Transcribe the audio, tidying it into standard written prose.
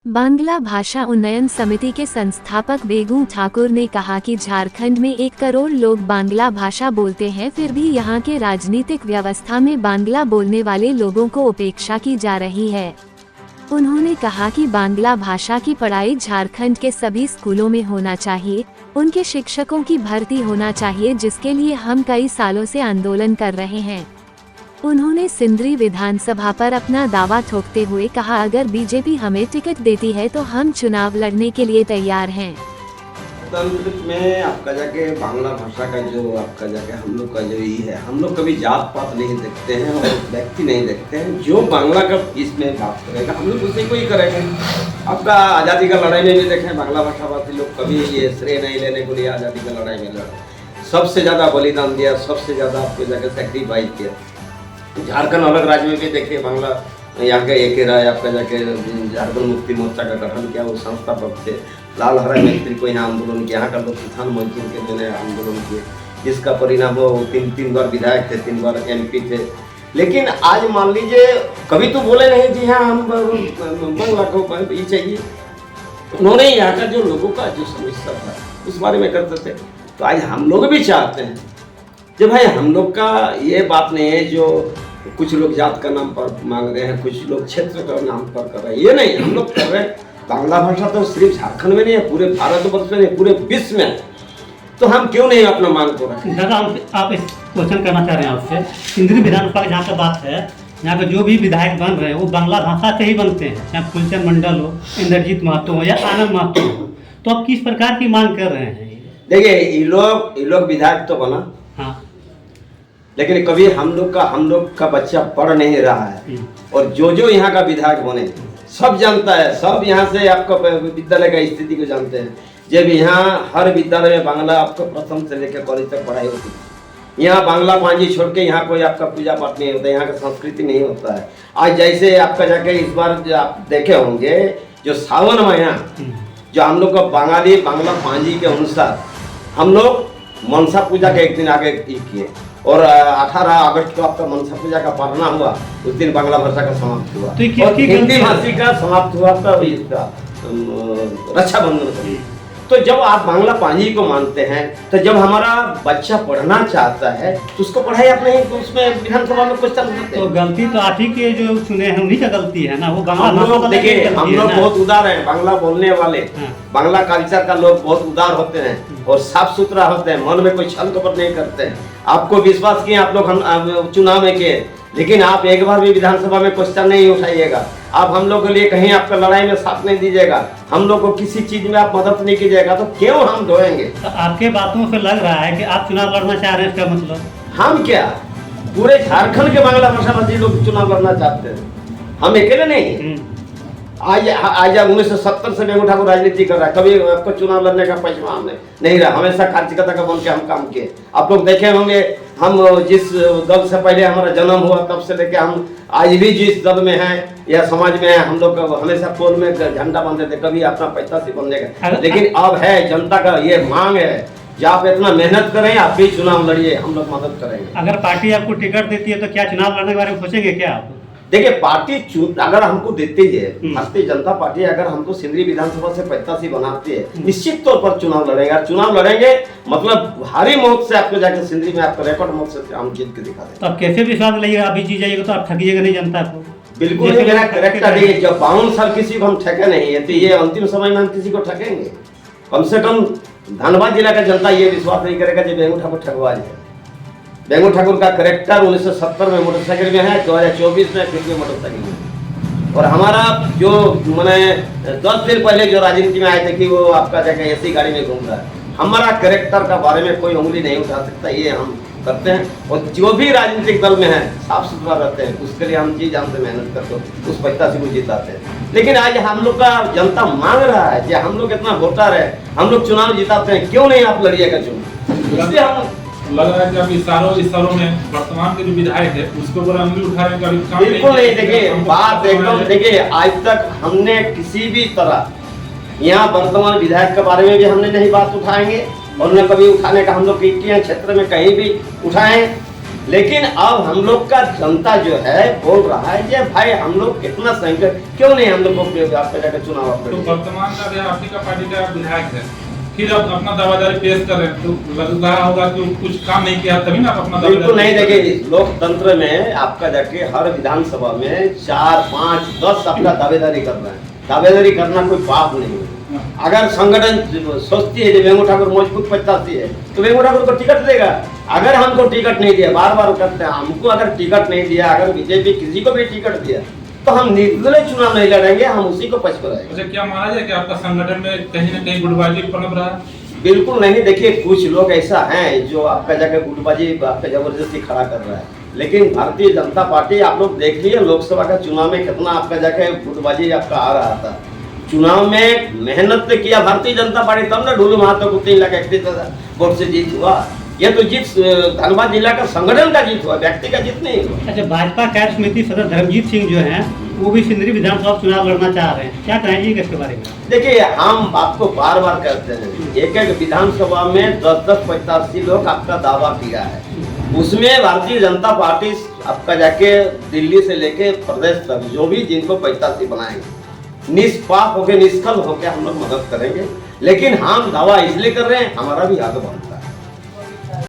बांग्ला भाषा उन्नयन समिति के संस्थापक बेगू ठाकुर ने कहा कि झारखंड में 1 करोड़ लोग बांग्ला भाषा बोलते हैं, फिर भी यहां के राजनीतिक व्यवस्था में बांग्ला बोलने वाले लोगों को उपेक्षा की जा रही है। उन्होंने कहा कि बांग्ला भाषा की पढ़ाई झारखंड के सभी स्कूलों में होना चाहिए, उनके शिक्षकों की भर्ती होना चाहिए, जिसके लिए हम कई सालों से आंदोलन कर रहे हैं। उन्होंने सिंदरी विधानसभा पर अपना दावा ठोकते हुए कहा, अगर बीजेपी हमें टिकट देती है तो हम चुनाव लड़ने के लिए तैयार हैं। में आपका जाके बांग्ला भाषा का जो आपका जाके हम लोग का जो ये है, हम लोग कभी जात पात नहीं देखते हैं और व्यक्ति नहीं देखते हैं। जो बांग्ला का इसमें बात करेगा हम लोग उसी को ही करेंगे। आपका आज़ादी का लड़ाई में भी देखें, बांग्ला भाषाभाषी लोग कभी ये श्रेय नहीं लेने के लिए आज़ादी का लड़ाई में लड़ा, सबसे ज़्यादा बलिदान दिया, सबसे ज़्यादा आपको जाके सेक्रीफाइस किया। झारखंड अलग राज्य में भी देखिए, बांग्ला यहाँ के एक राय आपका जाके झारखंड मुक्ति मोर्चा का गठन किया, वो संस्थापक थे। लाल हरा मैत्री को यहाँ आंदोलन किया, यहाँ का लोग किसान मंचन के लिए आंदोलन किए, जिसका परिणाम वो तीन बार विधायक थे, 3 बार MP थे। लेकिन आज मान लीजिए कभी तो बोले नहीं जी हाँ हम बांग्ला को ये चाहिए। उन्होंने यहाँ का जो लोगों का जो समस्या था उस बारे में करते थे। तो आज हम लोग भी चाहते हैं जब भाई हम लोग का ये बात नहीं है जो कुछ लोग जात का नाम पर मांग रहे हैं, कुछ लोग क्षेत्र का नाम पर कर रहे हैं, ये नहीं हम लोग कर रहे हैं। बांग्ला भाषा तो सिर्फ झारखंड में नहीं है, पूरे भारतवर्ष में नहीं, पूरे विश्व में। तो हम क्यों नहीं अपना मांग को रखें। दादा आप इस क्वेश्चन करना चाह रहे हैं आपसे, सिंदरी विधानसभा जहाँ का बात है, यहाँ के जो भी विधायक बन रहे हैं वो बांग्ला भाषा से ही बनते हैं, चाहे फुलचंद मंडल हो, इंद्रजीत महतो हो या आनंद महतो हो। तो आप किस प्रकार की मांग कर रहे हैं? देखिए ये लोग विधायक तो बना, हाँ, लेकिन कभी हम लोग का बच्चा पढ़ नहीं रहा है। और जो यहाँ का विधायक बने सब जानता है, सब यहाँ से आपका विद्यालय का स्थिति को जानते हैं। जब यहाँ हर विद्यालय में बांग्ला आपको प्रथम से लेकर कॉलेज तक पढ़ाई होती है। यहाँ बांग्ला पांजी छोड़ के यहाँ कोई आपका पूजा पाठ नहीं होता, यहाँ का संस्कृति नहीं होता है। आज जैसे आपका जाके इस बार जो आप देखे होंगे जो सावन महीना जो हम लोग का बांग्ला पांजी के अनुसार हम लोग मनसा पूजा के एक दिन आगे किए और 18 अगस्त को आपका मनसा पूजा का पालना हुआ, उस दिन बांग्ला भाषा का समाप्त हुआ। तो और हिंदी भाषी का समाप्त हुआ था इसका रक्षाबंधन। तो जब आप बांग्ला पांजी को मानते हैं तो जब हमारा बच्चा पढ़ना चाहता है तो उसको पढ़ाई आप नहीं, तो उसमें विधानसभा में क्वेश्चन करते। तो गलती तो आप ही के जो चुने हैं उन्हीं का गलती है ना। वो बांग्ला देखिए हम लोग बहुत उदार हैं, बांग्ला बोलने वाले, बांग्ला कल्चर का लोग बहुत उदार होते हैं और साफ सुथरा होते हैं, मन में कोई छल कपट नहीं करते हैं। आपको विश्वास किए आप लोग हम चुनाव में किए, लेकिन आप एक बार भी विधानसभा में क्वेश्चन नहीं उठाइएगा। आप हम लोग के लिए कहीं आपका लड़ाई में साथ नहीं दीजिएगा, हम लोग को किसी चीज में आप मदद नहीं कीजिएगा, तो क्यों हम ढोएंगे। तो आपके बातों से लग रहा है कि आप चुनाव लड़ना चाह रहे हैं, इसका मतलब हम क्या पूरे झारखंड के बांग्ला भाषाभाषी लोग चुनाव लड़ना चाहते हैं, हम अकेले नहीं। आज 1970 से बेगू ठाकुर राजनीति कर रहा है, कभी आपको चुनाव लड़ने का पैसा हमने नहीं रहा, हमेशा कार्यकर्ता का बन के हम काम किए। आप लोग देखे होंगे हम जिस दल से पहले हमारा जन्म हुआ तब से लेके हम आज भी जिस दल में हैं या समाज में हैं, हम लोग हमेशा पोल में झंडा बांधते थे, कभी अपना पैसा से बनने का। लेकिन अब है जनता का ये मांग है कि आप इतना मेहनत करें, आप भी चुनाव लड़िए, हम लोग मदद करेंगे। अगर पार्टी आपको टिकट देती है तो क्या चुनाव लड़ने के बारे में सोचेंगे क्या आप? देखिए पार्टी अगर हमको देती है, भारतीय जनता पार्टी अगर हमको सिंदरी विधानसभा से प्रत्याशी बनाती है, निश्चित तौर पर चुनाव लड़ेंगे। और चुनाव लड़ेंगे मतलब भारी मौत से आपको जाकर सिंदरी में आपका रिकॉर्ड मौत से हम जीत के दिखा देंगे। तो आप कैसे विश्वास लाइएगा? अभी जीत जाइएगा तो आप ठगिएगा नहीं जनता को। बिल्कुल नहीं, मेरा करेक्टर है। जब 52 साल किसी को हम ठगे नहीं है तो ये अंतिम समय में हम किसी को ठगेंगे? कम से कम धनबाद जिला का जनता ये विश्वास नहीं करेगा जो बेगू ठाकुर ठगबाज है। बेगू ठाकुर का करेक्टर 1970 में मोटरसाइकिल में है, 2024 में फिर भी मोटरसाइकिल में। और हमारा जो मैंने 10 दिन पहले जो राजनीति में आए थे कि वो आपका जगह ऐसी गाड़ी में घूम रहा है, हमारा करेक्टर का बारे में कोई उंगली नहीं उठा सकता, ये हम करते हैं। और जो भी राजनीतिक दल में है साफ सुथरा रहते हैं, उसके लिए हम जी जान से मेहनत करते उस प्रत्याशी को जिताते हैं। लेकिन आज हम लोग का जनता मांग रहा है कि हम लोग इतना वोटर है, हम लोग चुनाव जिताते हैं, क्यों नहीं आप लड़िएगा चुनाव। इसलिए हम लग रहा है कि अभी सालों में वर्तमान के जो विधायक है उसको बोला उंगली उठा रहे हैं, कभी बिल्कुल नहीं। देखिए बात एकदम, देखिए आज तक हमने किसी भी तरह यहाँ वर्तमान विधायक के बारे में भी हमने नहीं बात उठाएंगे और न कभी उठाने का हम लोग किए क्षेत्र में कहीं भी उठाएं। लेकिन अब हम लोग का जनता जो है बोल रहा है कि भाई हम लोग कितना संकट क्यों नहीं हम लोग को आपका जाकर चुनाव तो वर्तमान का जो आपकी का पार्टी का विधायक है फिर अब अपना दावेदारी पेश कर रहे हैं तो लग रहा होगा कि कुछ काम नहीं किया तभी ना आप अपना बिल्कुल नहीं। देखिए लोकतंत्र में आपका जाके हर विधानसभा में 4, 5, 10 अपना दावेदारी कर रहे हैं। दावेदारी करना कोई पाप नहीं है। अगर संगठन सोचती है वेंगू ठाकुर मजबूत प्रत्याशी है तो वेंगू ठाकुर को टिकट देगा। अगर हमको टिकट नहीं दिया, बार बार करते हैं, हमको अगर टिकट नहीं दिया, अगर बीजेपी किसी को भी टिकट दिया तो हम निर्दलीय चुनाव नहीं लड़ेंगे, हम उसी को पछताएंगे। अच्छा, क्या माना जाए कि आपका संगठन में कहीं ना कहीं गुटबाजी पनप रहा है? बिल्कुल नहीं। देखिए कुछ लोग ऐसा हैं जो आपका जाकर गुटबाजी आपका जबरदस्ती खड़ा कर रहा है, लेकिन भारतीय जनता पार्टी आप लोग देख लीजिए लोकसभा का चुनाव में कितना आपका जाके गुटबाजी आपका आ रहा था। चुनाव में मेहनत किया भारतीय जनता पार्टी, तब ना ढूलू महतो को 3,31,000 वोट से जीत हुआ। ये तो जीत धनबाद जिला का संगठन का जीत हुआ, व्यक्ति का जीत नहीं हुआ। अच्छा, भाजपा कार्य समिति सदस्य धर्मजीत सिंह जो हैं वो भी सिंदरी विधानसभा चुनाव लड़ना चाह रहे हैं, क्या कहेंगे इसके बारे में? देखिए हम आपको बार बार कहते हैं, एक एक विधानसभा में 10-10 प्रत्याशी लोग आपका दावा किया है, उसमें भारतीय जनता पार्टी आपका जाके दिल्ली से लेके प्रदेश तक जो भी जिनको प्रत्याशी बनाएंगे निष्पाप होके निष्कल होके हम लोग मदद करेंगे। लेकिन हम दावा इसलिए कर रहे हैं हमारा भी हक बनता है।